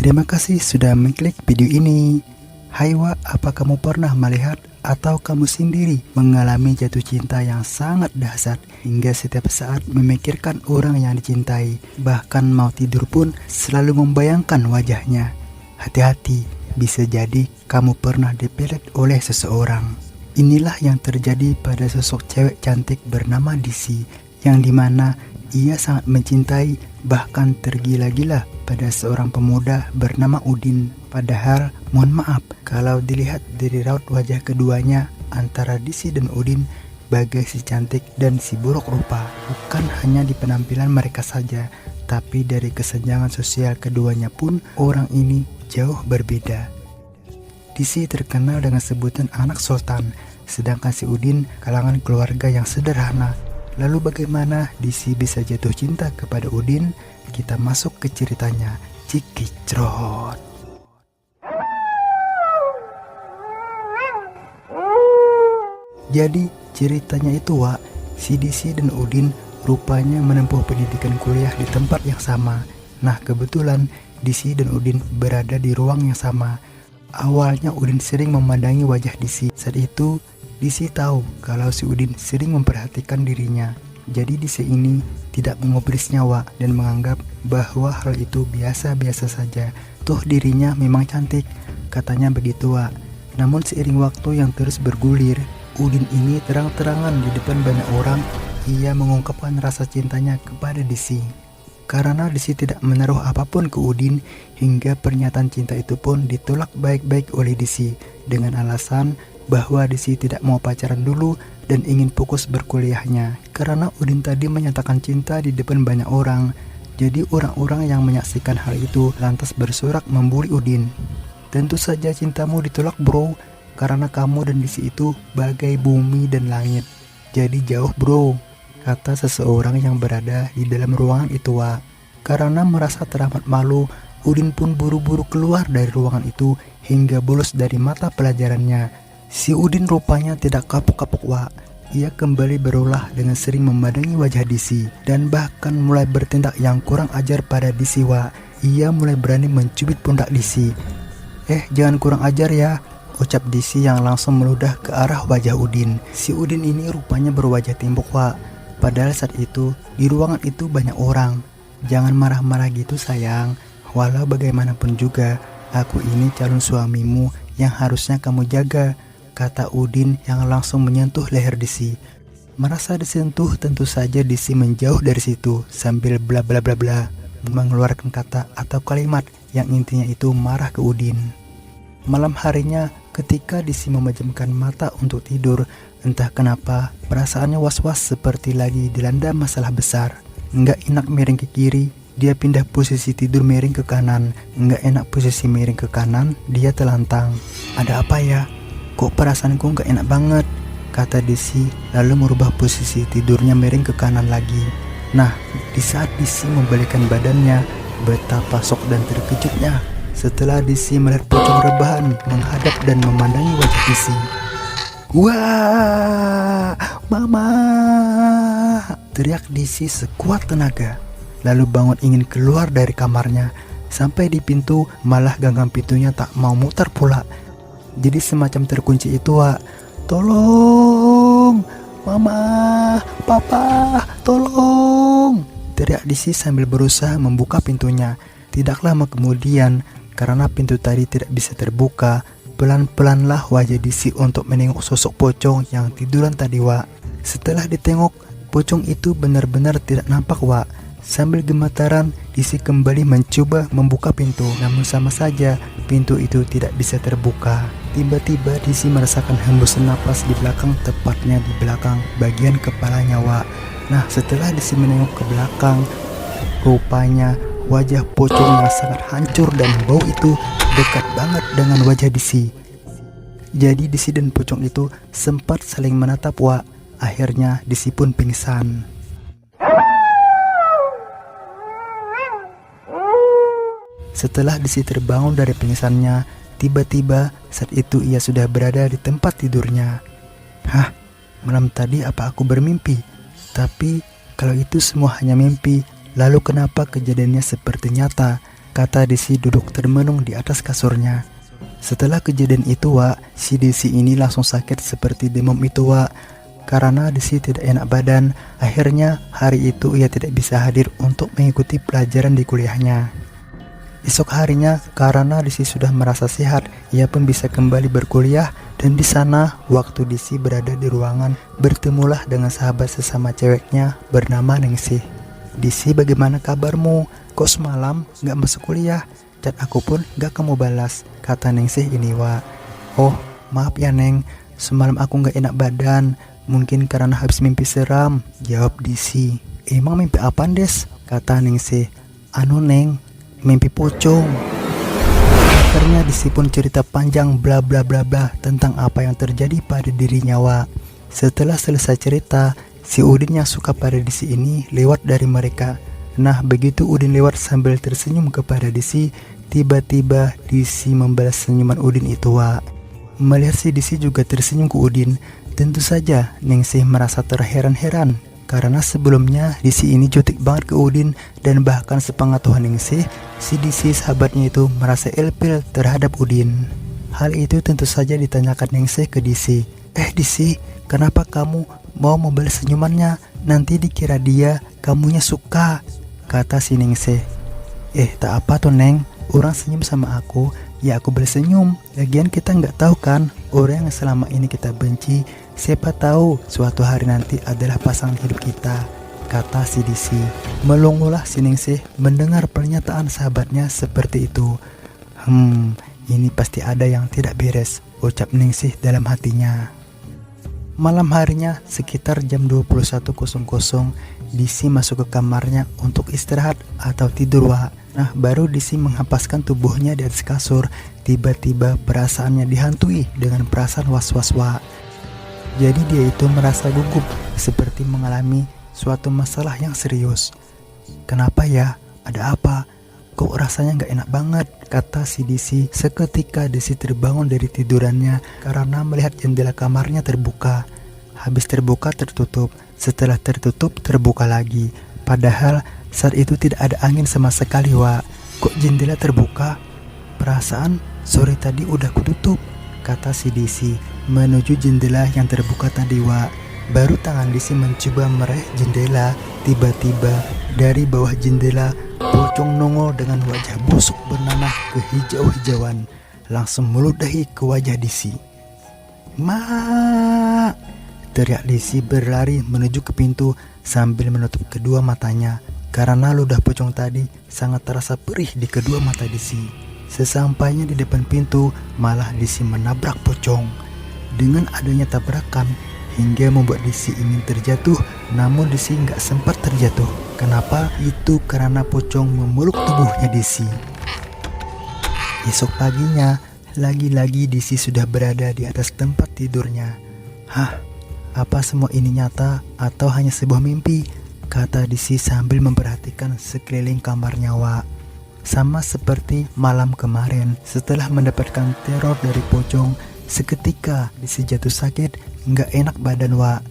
Terima kasih sudah mengklik video ini. Hai Wak, apa kamu pernah melihat atau kamu sendiri mengalami jatuh cinta yang sangat dahsyat hingga setiap saat memikirkan orang yang dicintai, bahkan mau tidur pun selalu membayangkan wajahnya? Hati-hati, bisa jadi kamu pernah dipelet oleh seseorang. Inilah yang terjadi pada sosok cewek cantik bernama Disi, yang dimana ia sangat mencintai, bahkan tergila-gila pada seorang pemuda bernama Udin. Padahal, mohon maaf, kalau dilihat dari raut wajah keduanya, antara Disi dan Udin bagai si cantik dan si buruk rupa. Bukan hanya di penampilan mereka saja, tapi dari kesenjangan sosial keduanya pun orang ini jauh berbeda. Disi terkenal dengan sebutan anak sultan, sedangkan si Udin kalangan keluarga yang sederhana. Lalu bagaimana Disi bisa jatuh cinta kepada Udin? Kita masuk ke ceritanya. Cikicrot. Jadi ceritanya itu Wak, si Disi dan Udin rupanya menempuh pendidikan kuliah di tempat yang sama. Nah kebetulan Disi dan Udin berada di ruang yang sama. Awalnya Udin sering memandangi wajah Disi. Saat itu Disi tahu kalau si Udin sering memperhatikan dirinya. Jadi Disi ini tidak mengubris nyawa dan menganggap bahwa hal itu biasa-biasa saja. Toh dirinya memang cantik, katanya begitu Wak. Namun seiring waktu yang terus bergulir, Udin ini terang-terangan di depan banyak orang ia mengungkapkan rasa cintanya kepada Disi. Karena Disi tidak menaruh apapun ke Udin, hingga pernyataan cinta itu pun ditolak baik-baik oleh Disi dengan alasan bahwa Disi tidak mau pacaran dulu dan ingin fokus berkuliahnya. Karena Udin tadi menyatakan cinta di depan banyak orang, jadi orang-orang yang menyaksikan hal itu lantas bersorak membuli Udin. Tentu saja cintamu ditolak bro, karena kamu dan Disi itu bagai bumi dan langit. Jadi jauh bro, kata seseorang yang berada di dalam ruangan itu Wak. Karena merasa teramat malu, Udin pun buru-buru keluar dari ruangan itu hingga bolos dari mata pelajarannya. Si Udin rupanya tidak kapok-kapok Wak. Ia kembali berulah dengan sering memandangi wajah Disi dan bahkan mulai bertindak yang kurang ajar pada Disi Wak. Ia mulai berani mencubit pundak Disi. Jangan kurang ajar ya, ucap Disi yang langsung meludah ke arah wajah Udin. Si Udin ini rupanya berwajah tembok Wak. Padahal saat itu di ruangan itu banyak orang. Jangan marah-marah gitu sayang. Walau bagaimanapun juga, aku ini calon suamimu yang harusnya kamu jaga, kata Udin yang langsung menyentuh leher Disi. Merasa disentuh, tentu saja Disi menjauh dari situ sambil bla bla bla bla, mengeluarkan kata atau kalimat yang intinya itu marah ke Udin. Malam harinya ketika Disi memejamkan mata untuk tidur, entah kenapa perasaannya was-was seperti lagi dilanda masalah besar. Nggak enak miring ke kiri, dia pindah posisi tidur miring ke kanan. Nggak enak posisi miring ke kanan, dia telantang. Ada apa ya? Kok perasaanku nggak enak banget, kata Disi lalu merubah posisi tidurnya miring ke kanan lagi. Nah, di saat Disi membalikkan badannya, betapa shock dan terkejutnya setelah Disi melihat pocong rebahan menghadap dan memandangi wajah Disi. Wah, mama, teriak Disi sekuat tenaga, lalu bangun ingin keluar dari kamarnya. Sampai di pintu, malah gagang pintunya tak mau muter pula. Jadi semacam terkunci itu Wak. Tolong, mama, papa, tolong, teriak Disi sambil berusaha membuka pintunya. Tidak lama kemudian, karena pintu tadi tidak bisa terbuka, pelan-pelanlah wajah Disi untuk menengok sosok pocong yang tiduran tadi Wak. Setelah ditengok, pocong itu benar-benar tidak nampak Wak. Sambil gemetaran, Disi kembali mencoba membuka pintu, namun sama saja pintu itu tidak bisa terbuka. Tiba-tiba Disi merasakan hembusan napas di belakang, tepatnya di belakang bagian kepalanya Wak. Nah setelah Disi menengok ke belakang, rupanya wajah pocong yang sangat hancur dan bau itu dekat banget dengan wajah Disi. Jadi Disi dan pocong itu sempat saling menatap Wak. Akhirnya Disi pun pingsan. Setelah Disi terbangun dari pingsannya, tiba-tiba saat itu ia sudah berada di tempat tidurnya. Hah, malam tadi apa aku bermimpi? Tapi kalau itu semua hanya mimpi, lalu kenapa kejadiannya seperti nyata? kata Desi duduk termenung di atas kasurnya. Setelah kejadian itu Wak, si Desi ini langsung sakit seperti demam itu Wak. Karena Desi tidak enak badan, akhirnya hari itu ia tidak bisa hadir untuk mengikuti pelajaran di kuliahnya. Esok harinya, karena Desi sudah merasa sehat, ia pun bisa kembali berkuliah. Dan di sana, waktu Desi berada di ruangan, bertemulah dengan sahabat sesama ceweknya bernama Ningsih. Desi, bagaimana kabarmu? Kok semalam gak masuk kuliah? Chat aku pun gak kamu balas, kata Ningsih ini Wak. Oh, maaf ya Neng, semalam aku gak enak badan, mungkin karena habis mimpi seram, jawab Desi. Emang mimpi apa Des? Kata Ningsih. Anu Neng, mimpi pocong. Akhirnya Desi pun cerita panjang bla bla bla bla tentang apa yang terjadi pada dirinya Wak. Setelah selesai cerita, si Udin yang suka pada Desi ini lewat dari mereka. Nah, begitu Udin lewat sambil tersenyum kepada Desi, tiba-tiba Desi membalas senyuman Udin itu Wak. Melihat si Desi juga tersenyum ke Udin, tentu saja Ningsih merasa terheran-heran. Karena sebelumnya Desi ini jutek banget ke Udin, dan bahkan sepengetahuan Ningsih, si Desi sahabatnya itu merasa ilfil terhadap Udin. Hal itu tentu saja ditanyakan Ningsih ke Desi. Desi, kenapa kamu mau membalas senyumannya? Nanti dikira dia kamunya suka, kata si Ningsih. Tak apa tuh Neng, orang senyum sama aku, ya aku balas senyum. Lagian kita nggak tahu kan, orang yang selama ini kita benci, siapa tahu suatu hari nanti adalah pasangan hidup kita, kata si Desi. Melongolah si Ningsih mendengar pernyataan sahabatnya seperti itu. Ini pasti ada yang tidak beres, ucap Ningsih dalam hatinya. Malam harinya sekitar jam 21.00, Desi masuk ke kamarnya untuk istirahat atau tidur Wak. Nah, baru Desi menghempaskan tubuhnya di atas kasur, tiba-tiba perasaannya dihantui dengan perasaan was-was Wak. Jadi dia itu merasa gugup, seperti mengalami suatu masalah yang serius. Kenapa ya? Ada apa? Kok rasanya gak enak banget, kata si Desi seketika Desi terbangun dari tidurannya karena melihat jendela kamarnya terbuka. Habis terbuka tertutup, setelah tertutup terbuka lagi. Padahal saat itu tidak ada angin sama sekali Wak. Kok jendela terbuka? Perasaan sore tadi udah kututup, kata si Desi menuju jendela yang terbuka tadi Wak. Baru tangan Desi mencoba meraih jendela, tiba-tiba dari bawah jendela pocong nongol dengan wajah busuk bernanah kehijau-hijauan, langsung meludahi ke wajah Desi. "Ma!" teriak Desi berlari menuju ke pintu sambil menutup kedua matanya karena ludah pocong tadi sangat terasa perih di kedua mata Desi. Sesampainya di depan pintu, malah Desi menabrak pocong. Dengan adanya tabrakan hingga membuat Desi ingin terjatuh, namun Desi nggak sempat terjatuh. Kenapa? Itu karena pocong memeluk tubuhnya Desi. Esok paginya, lagi-lagi Desi sudah berada di atas tempat tidurnya. Apa semua ini nyata atau hanya sebuah mimpi? Kata Desi sambil memperhatikan sekeliling kamarnya Wak. Sama seperti malam kemarin, setelah mendapatkan teror dari pocong, seketika Desi jatuh sakit, nggak enak badan Wak.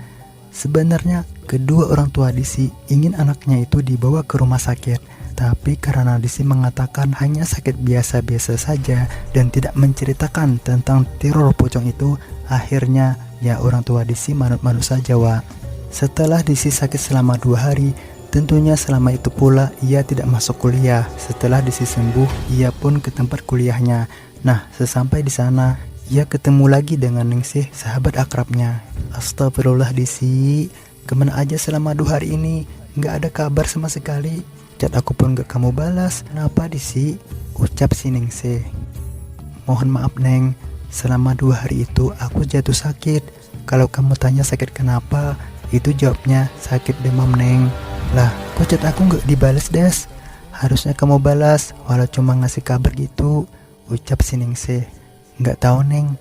Sebenarnya kedua orang tua Desi ingin anaknya itu dibawa ke rumah sakit, tapi karena Desi mengatakan hanya sakit biasa-biasa saja dan tidak menceritakan tentang teror pocong itu, akhirnya ya orang tua Desi manut-manut saja Wak. Setelah Desi sakit selama 2 hari, tentunya selama itu pula ia tidak masuk kuliah. Setelah Desi sembuh, ia pun ke tempat kuliahnya. Nah, sesampai di sana, ia ketemu lagi dengan Ningsih, sahabat akrabnya. Astagfirullah Desi, kemana aja selama 2 hari ini? Nggak ada kabar sama sekali. Chat aku pun gak kamu balas. Kenapa Desi? Ucap si Ningsih. Mohon maaf Neng, selama 2 hari itu aku jatuh sakit. Kalau kamu tanya sakit kenapa, itu jawabnya sakit demam Neng. Lah, kok chat aku gak dibalas Des? Harusnya kamu balas, walau cuma ngasih kabar gitu, ucap si Ningsih. Gak tahu Neng,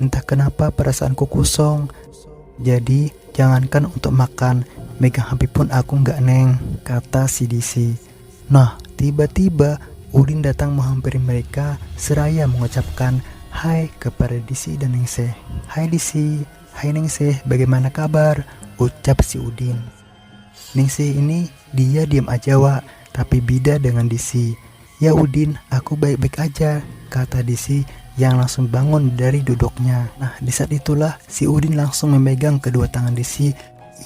entah kenapa perasaanku kosong. Jadi jangankan untuk makan, megang HP pun aku gak Neng, kata si Desi. Nah, tiba-tiba Udin datang menghampiri mereka seraya mengucapkan hai kepada Desi dan Ningsih. Hai Desi, hai Ningsih, bagaimana kabar? Ucap si Udin. Ningsih ini dia diam aja Wak, tapi beda dengan Desi. "Ya Udin, aku baik-baik aja," kata Disi yang langsung bangun dari duduknya. Nah, di saat itulah si Udin langsung memegang kedua tangan Disi.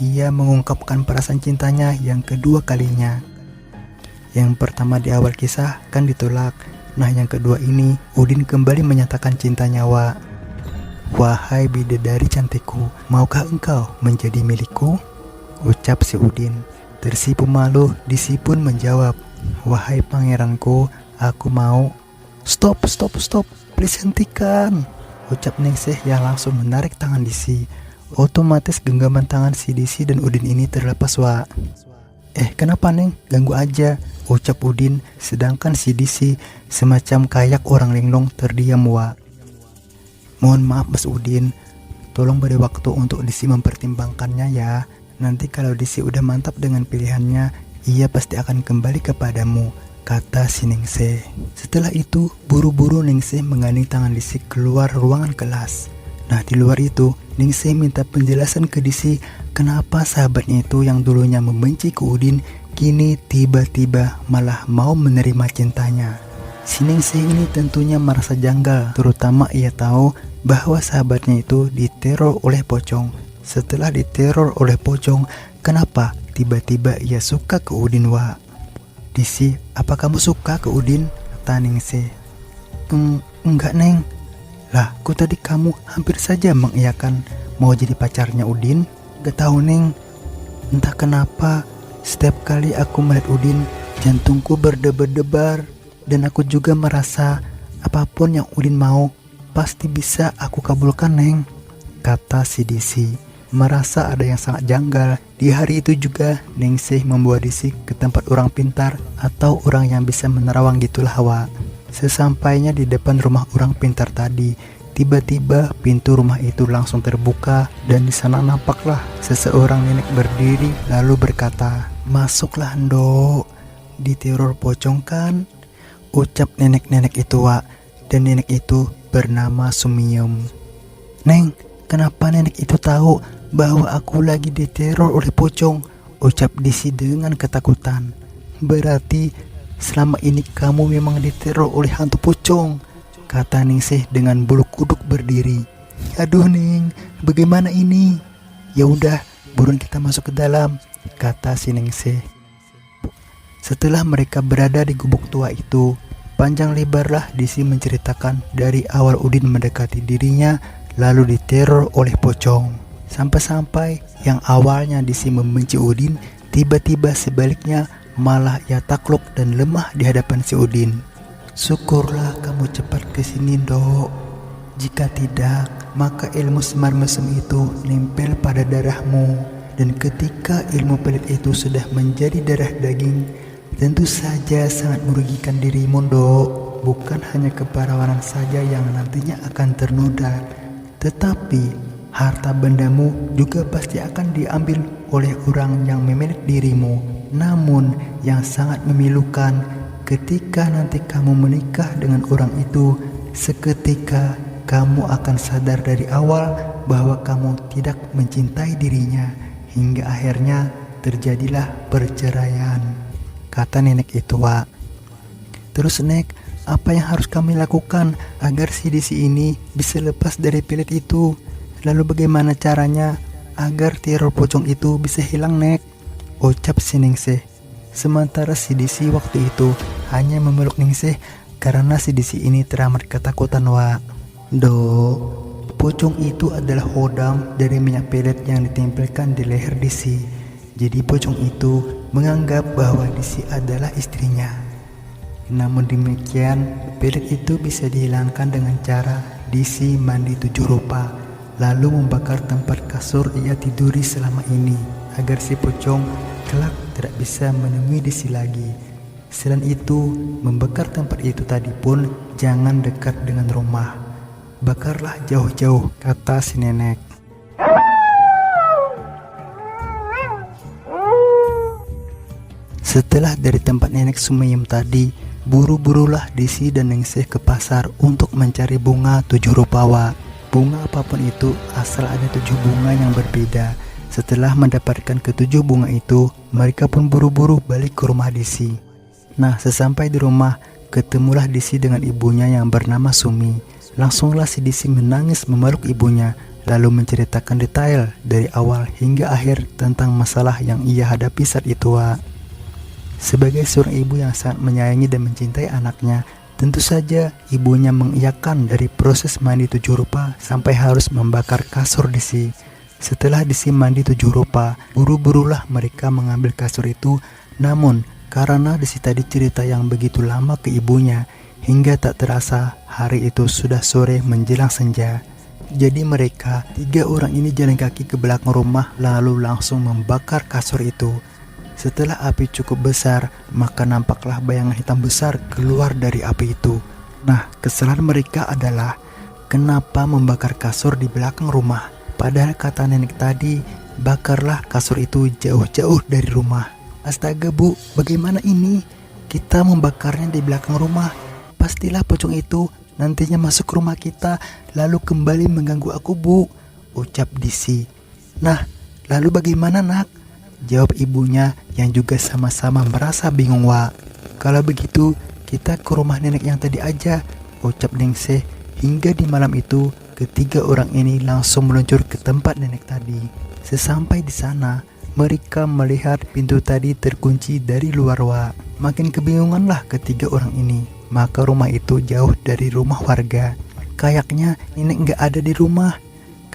Ia mengungkapkan perasaan cintanya yang kedua kalinya. Yang pertama di awal kisah kan ditolak. Nah, yang kedua ini Udin kembali menyatakan cintanya, Wak. "Wahai bidadari cantikku, maukah engkau menjadi milikku?" ucap si Udin. Tersipu malu, Disi pun menjawab, "Wahai pangeranku, aku mau." Stop, please hentikan," ucap Ningsih yang langsung menarik tangan Disi. Otomatis genggaman tangan si Disi dan Udin ini terlepas, Wak. Kenapa Neng? Ganggu aja," ucap Udin, sedangkan si Disi semacam kayak orang linglung terdiam, Wak. "Mohon maaf Mas Udin, tolong beri waktu untuk Disi mempertimbangkannya ya. Nanti kalau Disi udah mantap dengan pilihannya, ia pasti akan kembali kepadamu," kata si Ningsih. Setelah itu, buru-buru Ningsih menggandeng tangan Disi keluar ruangan kelas. Nah, di luar itu, Ningsih minta penjelasan ke Disi kenapa sahabatnya itu yang dulunya membenci ke Udin, kini tiba-tiba malah mau menerima cintanya. Si Ningsih ini tentunya merasa janggal, terutama ia tahu bahwa sahabatnya itu diteror oleh pocong. Setelah diteror oleh pocong, kenapa tiba-tiba ia suka ke Udin, Wak? "Disi, apa kamu suka ke Udin?" kata Ningsih. Enggak Neng." "Lah, kok tadi kamu hampir saja mengiyakan mau jadi pacarnya Udin?" "Gak tahu Neng, entah kenapa setiap kali aku melihat Udin, jantungku berdebar-debar, dan aku juga merasa apapun yang Udin mau pasti bisa aku kabulkan Neng," kata si Disi. Merasa ada yang sangat janggal. Di hari itu juga Ningsih membawa Disi ke tempat orang pintar atau orang yang bisa menerawang gitulah, Wak. Sesampainya di depan rumah orang pintar tadi, tiba-tiba pintu rumah itu langsung terbuka dan di sana nampaklah seseorang nenek berdiri lalu berkata, "Masuklah Ndok, diteror pocong kan?" ucap nenek-nenek itu, Wak. Dan nenek itu bernama Sumiyem. "Neng, kenapa nenek itu tahu bahwa aku lagi diteror oleh pocong?" ucap Disi dengan ketakutan. "Berarti selama ini kamu memang diteror oleh hantu pocong," kata Ningsih dengan bulu kuduk berdiri. "Aduh Neng, bagaimana ini?" "Ya udah, buruan kita masuk ke dalam," kata si Ningsih. Setelah mereka berada di gubuk tua itu, panjang lebarlah Disi menceritakan dari awal Udin mendekati dirinya lalu diteror oleh pocong. Sampai-sampai yang awalnya Disi membenci Udin, tiba-tiba sebaliknya malah ia takluk dan lemah di hadapan si Udin. "Syukurlah kamu cepat kesini Ndok. Jika tidak, maka ilmu semar mesem itu nempel pada darahmu. Dan ketika ilmu pelit itu sudah menjadi darah daging, tentu saja sangat merugikan dirimu Ndok. Bukan hanya keperawanan saja yang nantinya akan ternoda, tetapi harta bendamu juga pasti akan diambil oleh orang yang memilik dirimu. Namun yang sangat memilukan, ketika nanti kamu menikah dengan orang itu, seketika kamu akan sadar dari awal bahwa kamu tidak mencintai dirinya, hingga akhirnya terjadilah perceraian," kata nenek itu, Wak. "Terus Nek, apa yang harus kami lakukan agar si Disi ini bisa lepas dari pelit itu? Lalu bagaimana caranya agar teror pocong itu bisa hilang Nek?" ucap si Ningsih. Sementara si Disi waktu itu hanya memeluk Ningsih karena si Disi ini teramat ketakutan, Wak. "Dok, pocong itu adalah hodam dari minyak pelet yang ditempelkan di leher Disi. Jadi pocong itu menganggap bahwa Disi adalah istrinya. Namun demikian, pelet itu bisa dihilangkan dengan cara Disi mandi 7 rupa, lalu membakar tempat kasur ia tiduri selama ini, agar si pocong kelak tidak bisa menemui Disi lagi. Selain itu, membakar tempat itu tadi pun jangan dekat dengan rumah. Bakarlah jauh-jauh," kata si nenek. Setelah dari tempat nenek Sumiyem tadi, buru-burulah Disi dan Ningsih ke pasar untuk mencari bunga 7 rupa, Wak. Bunga apapun itu, asal ada 7 bunga yang berbeda. Setelah mendapatkan ke-7 bunga itu, mereka pun buru-buru balik ke rumah Disi. Nah, sesampai di rumah, ketemulah Disi dengan ibunya yang bernama Sumi. Langsunglah si Disi menangis memeluk ibunya, lalu menceritakan detail dari awal hingga akhir tentang masalah yang ia hadapi saat itu, Wak. Sebagai seorang ibu yang sangat menyayangi dan mencintai anaknya, tentu saja ibunya mengiyakan dari proses mandi 7 rupa sampai harus membakar kasur Disi. Setelah Disi mandi 7 rupa, buru-burulah mereka mengambil kasur itu. Namun, karena Disi tadi cerita yang begitu lama ke ibunya, hingga tak terasa hari itu sudah sore menjelang senja. Jadi mereka 3 orang ini jalan kaki ke belakang rumah lalu langsung membakar kasur itu. Setelah api cukup besar, maka nampaklah bayangan hitam besar keluar dari api itu. Nah, kesalahan mereka adalah kenapa membakar kasur di belakang rumah. Padahal kata nenek tadi, bakarlah kasur itu jauh-jauh dari rumah. Astaga Bu, bagaimana ini? Kita membakarnya di belakang rumah. Pastilah pocong itu nantinya masuk rumah kita lalu kembali mengganggu aku Bu, ucap Disi. Nah, lalu bagaimana nak? Jawab ibunya yang juga sama-sama merasa bingung, Wak. Kalau begitu, kita ke rumah nenek yang tadi aja, ucap Ningsih. Hingga di malam itu, ketiga orang ini langsung meluncur ke tempat nenek tadi. Sesampai di sana, mereka melihat pintu tadi terkunci dari luar, Wak. Makin kebingunganlah ketiga orang ini. Maka rumah itu jauh dari rumah warga. Kayaknya nenek nggak ada di rumah,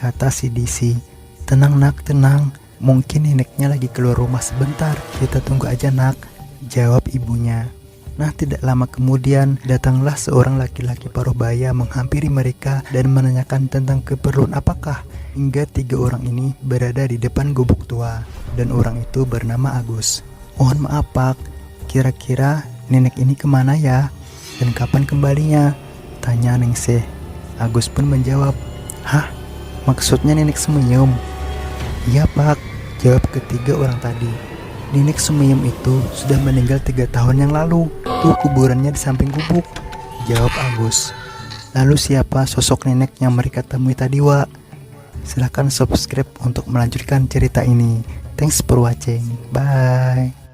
kata si Disi. Tenang nak, tenang. Mungkin neneknya lagi keluar rumah sebentar, kita tunggu aja nak, jawab ibunya. Nah, tidak lama kemudian datanglah seorang laki-laki paruh baya menghampiri mereka dan menanyakan tentang keperluan apakah, hingga 3 orang ini berada di depan gubuk tua, dan orang itu bernama Agus. Mohon maaf Pak, kira-kira nenek ini kemana ya? Dan kapan kembalinya? Tanya Ningsih. Agus pun menjawab, hah? Maksudnya nenek Sumiyum? Iya Pak, jawab ketiga orang tadi. Nenek Sumiyum itu sudah meninggal 3 tahun yang lalu. Tuh kuburannya di samping gubuk, jawab Agus. Lalu siapa sosok nenek yang mereka temui tadi, Wak? Silahkan subscribe untuk melanjutkan cerita ini. Thanks for watching, bye.